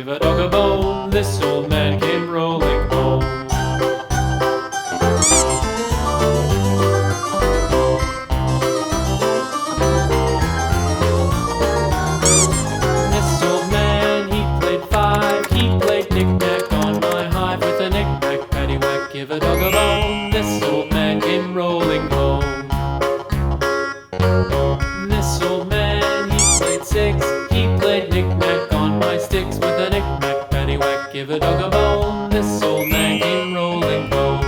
give a dog a bone. This old man came rolling home. This old man, he played five. He played knick-knack on my hive with a knick-knack, paddywhack, give a dog a bone. This old man came rolling home. This old man, he played six. He played knick-knack on my sticks with a knick-knack, paddywhack, give a dog a bone. This old man came rolling home.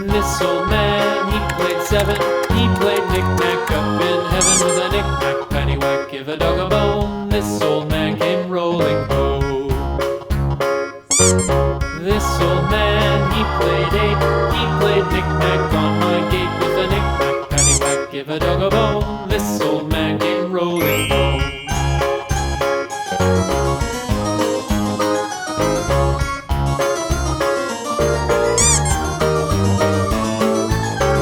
This old man, he played seven. He played knick-knack up in heaven with a knick-knack, paddywhack, give a dog a bone. This old man came rolling home. This old man, he played eight. He played knick-knack on my gate with a knick-knack, paddywhack, give a dog a bone. This old man came rolling home.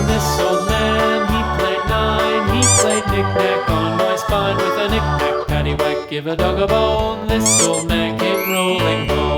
This old man, he played nine. He played knick-knack on my spine with a knick-knack, paddywhack, give a dog a bone. This old man came rolling home.